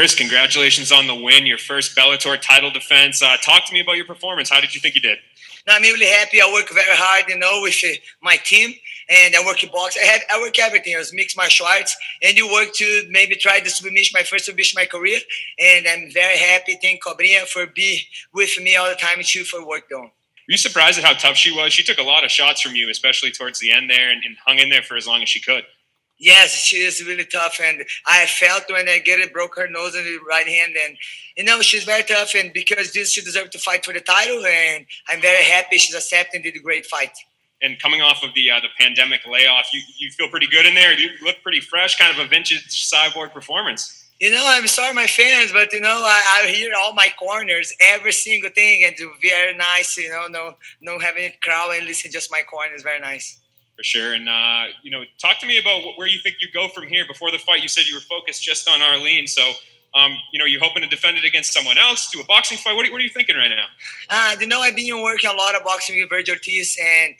Cris, congratulations on the win, your first Bellator title defense. Talk to me about your performance. How did you think you did? No, I'm really happy. I work very hard, with my team, and I work in box. I work everything. I was mixed martial arts, and you work to maybe try the submission, my first submission, my career. And I'm very happy. Thank Cobrinha for being with me all the time too for work done. Were you surprised at how tough she was? She took a lot of shots from you, especially towards the end there, and hung in there for as long as she could. Yes, she is really tough, and I felt when I get it, broke her nose in the right hand, and she's very tough, and because this she deserved to fight for the title, and I'm very happy she's accepting did a great fight. And coming off of the pandemic layoff, you feel pretty good in there. You look pretty fresh, kind of a vintage Cyborg performance. I'm sorry, my fans, but I hear all my corners, every single thing, and it's very nice. No having a crowd and listen just my corners, very nice. For sure. And, talk to me about where you think you go from here. Before the fight, you said you were focused just on Arlene. So, you're hoping to defend it against someone else, do a boxing fight. What are you thinking right now? I've been working a lot of boxing with Virgil Ortiz, and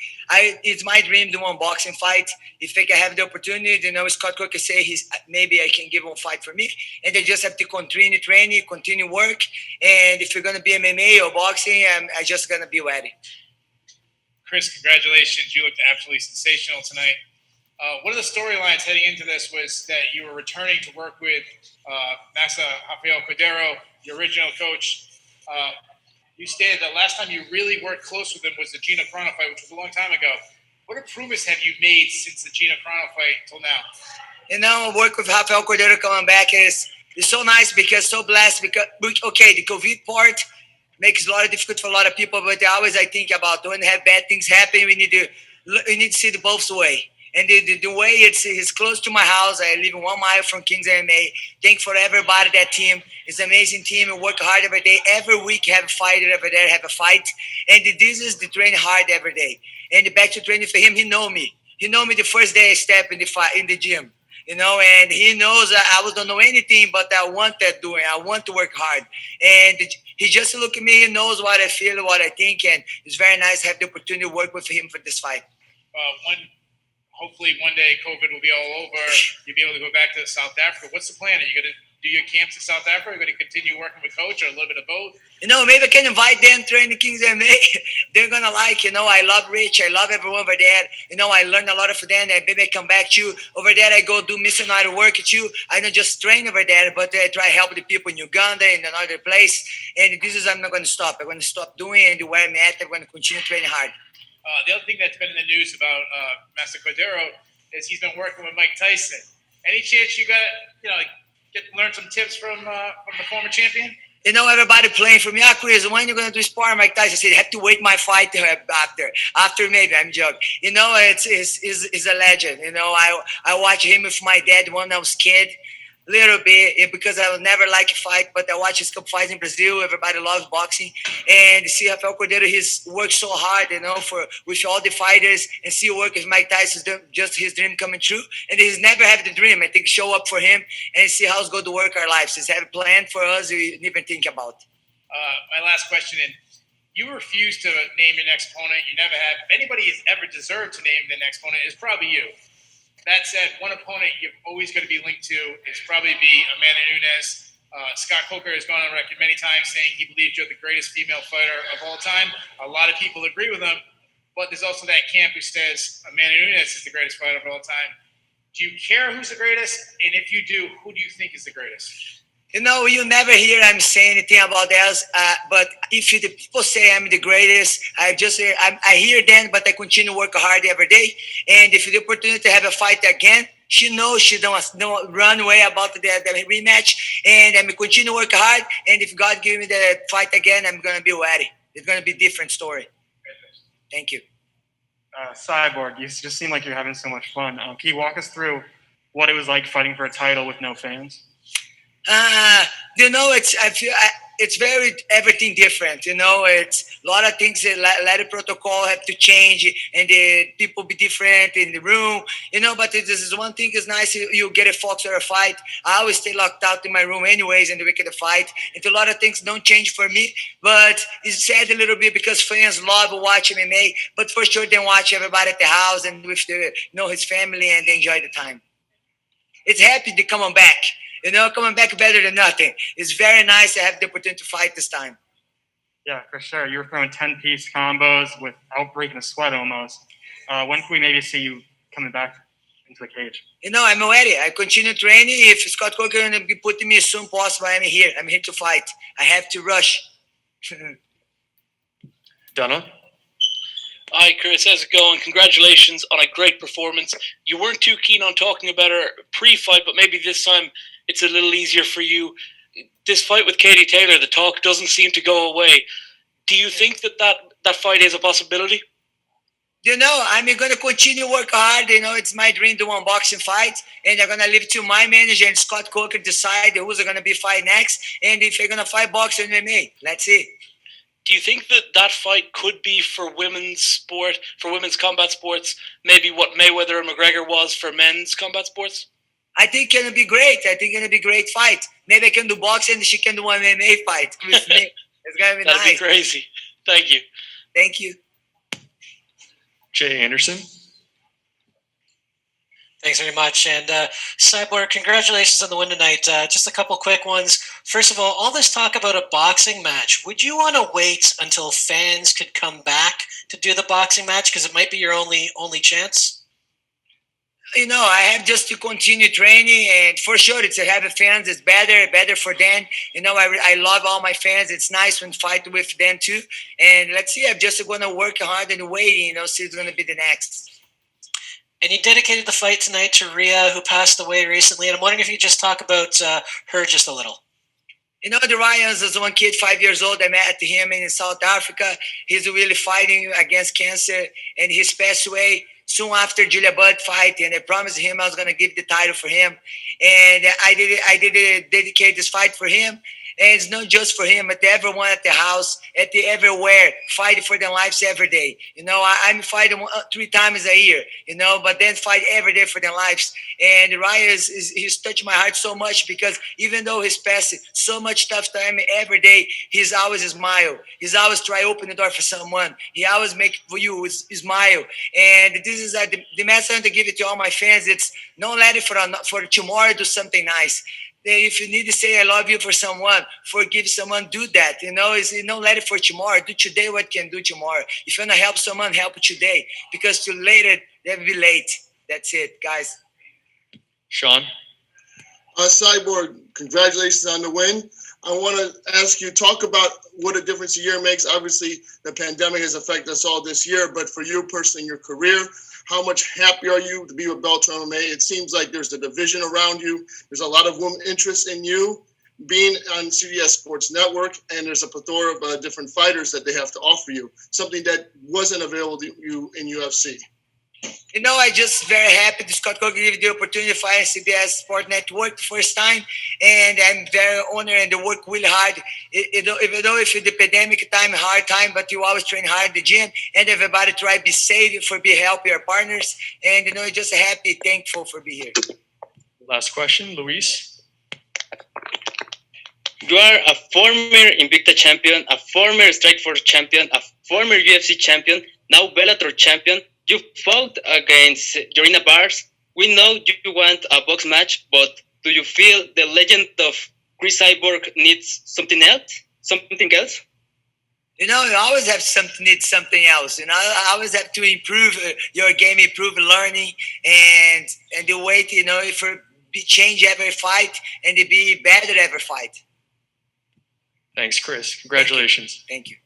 it's my dream to do one boxing fight. If I can have the opportunity, Scott Cook can say maybe I can give one fight for me. And they just have to continue training, continue work. And if you're going to be MMA or boxing, I'm just going to be ready. Cris, congratulations. You looked absolutely sensational tonight. One of the storylines heading into this was that you were returning to work with Master Rafael Cordero, your original coach. You stated that last time you really worked close with him was the Gina Carano fight, which was a long time ago. What improvements have you made since the Gina Carano fight until now? Work with Rafael Cordero coming back is so nice because so blessed because, okay, the COVID part makes it a lot of difficult for a lot of people, but I think about when have bad things happen, we need to see the both way. And the way it's close to my house. I live 1 mile from Kings MMA. Thank for everybody, that team. It's an amazing team. We work hard every day. Every week have a fighter every day, have a fight. And this is the train hard every day. And back to training for him, he know me. He know me the first day I step in the gym. And he knows I don't know anything, but I want that doing. I want to work hard. And he just look at me. He knows what I feel, what I think, and it's very nice to have the opportunity to work with him for this fight. Hopefully one day COVID will be all over. You'll be able to go back to South Africa. What's the plan? Are you going to do your camps in South Africa? Are you going to continue working with coach or a little bit of both? Maybe I can invite them to train the Kings MMA. They're going to like, I love Rich. I love everyone over there. I learned a lot from them. And maybe I come back to you. Over there, I go do missionary work at you. I don't just train over there, but I try to help the people in Uganda and another place. And I'm not going to stop. I'm going to stop doing and where I'm at. I'm going to continue training hard. The other thing that's been in the news about Master Cordero is he's been working with Mike Tyson. Any chance you got learn some tips from the former champion? Everybody playing for me. Chris, when you going to do spar? Mike Tyson said, I have to wait my fight after maybe. I'm joking. It's a legend. I watched him with my dad when I was a kid. Little bit because I would never like a fight, but I watch his couple fights in Brazil. Everybody loves boxing, and see Rafael Cordero. He's worked so hard, with all the fighters, and see work with Mike Tyson, just his dream coming true. And he's never had the dream. I think show up for him and see how it's going to work our lives. He's have a plan for us we didn't even think about. My last question, and you refuse to name your next opponent. You never have. If anybody has ever deserved to name the next opponent, it's probably you. That said, one opponent you're always going to be linked to is probably Amanda Nunes. Scott Coker has gone on record many times saying he believes you're the greatest female fighter of all time. A lot of people agree with him, but there's also that camp who says Amanda Nunes is the greatest fighter of all time. Do you care who's the greatest? And if you do, who do you think is the greatest? You never hear I'm saying anything about that. But if the people say I'm the greatest, I hear them, but I continue to work hard every day. And if the opportunity to have a fight again, she knows she don't run away about the rematch. And I'm continue to work hard. And if God give me the fight again, I'm going to be ready. It's going to be a different story. Thank you. Cyborg, you just seem like you're having so much fun. Can you walk us through what it was like fighting for a title with no fans? It's very everything different. It's a lot of things that let the protocol have to change and the people be different in the room. But this is one thing is nice. You get a fox or a fight. I always stay locked out in my room anyways in the week of the fight. And a lot of things don't change for me. But it's sad a little bit because fans love watching MMA. But for sure, they watch everybody at the house and with his family and they enjoy the time. It's happy to come on back. coming back better than nothing. It's very nice to have the opportunity to fight this time. Yeah, for sure. You were throwing 10-piece combos without breaking a sweat almost. When can we maybe see you coming back into the cage? I'm ready. I continue training. If Scott Coker is going to be putting me as soon as possible, I'm here. I'm here to fight. I have to rush. Donna? Hi, Cris. How's it going? Congratulations on a great performance. You weren't too keen on talking about her pre-fight, but maybe this time it's a little easier for you. This fight with Katie Taylor, the talk doesn't seem to go away. Do you think that fight is a possibility? I'm going to continue work hard. It's my dream to one boxing fight, and I'm going to leave it to my manager and Scott Coker decide who's going to be fight next, and if they're going to fight boxing or MMA. Let's see. Do you think that fight could be for women's combat sports, maybe what Mayweather and McGregor was for men's combat sports? I think it's going to be great. I think it's going to be a great fight. Maybe I can do boxing and she can do an MMA fight with me. It's going to be That'd nice. be crazy. Thank you. Thank you. Jay Anderson? Thanks very much. And Cyborg, congratulations on the win tonight. Just a couple quick ones. First of all this talk about a boxing match, would you want to wait until fans could come back to do the boxing match? Because it might be your only chance. I have just to continue training, and for sure, it's to have fans. It's better for them. I love all my fans. It's nice when fight with them too. And let's see, I'm just going to work hard and waiting. See who's going to be the next. And you dedicated the fight tonight to Rhea, who passed away recently. And I'm wondering if you just talk about her just a little. The Ryans is one kid, 5 years old. I met him in South Africa. He's really fighting against cancer, and he's passed away soon after Julia Budd fight. And I promised him I was going to give the title for him. And I did dedicate this fight for him. And it's not just for him, but everyone at the house, everywhere, fighting for their lives every day. I'm fighting 3 times a year, but then fight every day for their lives. And Ryan he's touched my heart so much, because even though he's passing so much tough time every day, he's always smile. He's always try to open the door for someone. He always make for you smile. And this is the message to give it to all my fans. It's don't let it for tomorrow, do something nice. If you need to say I love you for someone, forgive someone, do that. Don't let it for tomorrow. Do today what you can do tomorrow. If you want to help someone, help today. Because too later, they'll be late. That's it, guys. Sean? Cyborg, congratulations on the win. I want to ask you, talk about what a difference a year makes. Obviously, the pandemic has affected us all this year, but for you personally in your career, how much happy are you to be with Bellator MMA? It seems like there's a division around you. There's a lot of women interest in you being on CBS Sports Network, and there's a plethora of different fighters that they have to offer you, something that wasn't available to you in UFC. I just very happy that Scott Coker gave me the opportunity to fight on CBS Sport Network the first time, and I'm very honored and they work really hard. Even though if the pandemic time, hard time, but you always train hard in the gym, and everybody try to be safe, be help your partners, and just happy, thankful for being here. Last question, Luis. You are a former Invicta champion, a former Strikeforce champion, a former UFC champion, now Bellator champion. You fought against Jorina Bars. We know you want a box match, but do you feel the legend of Cris Cyborg needs something else? You always have need something else. I always have to improve your game, improve learning, and the way to, change every fight and to be better every fight. Thanks, Cris. Congratulations. Thank you.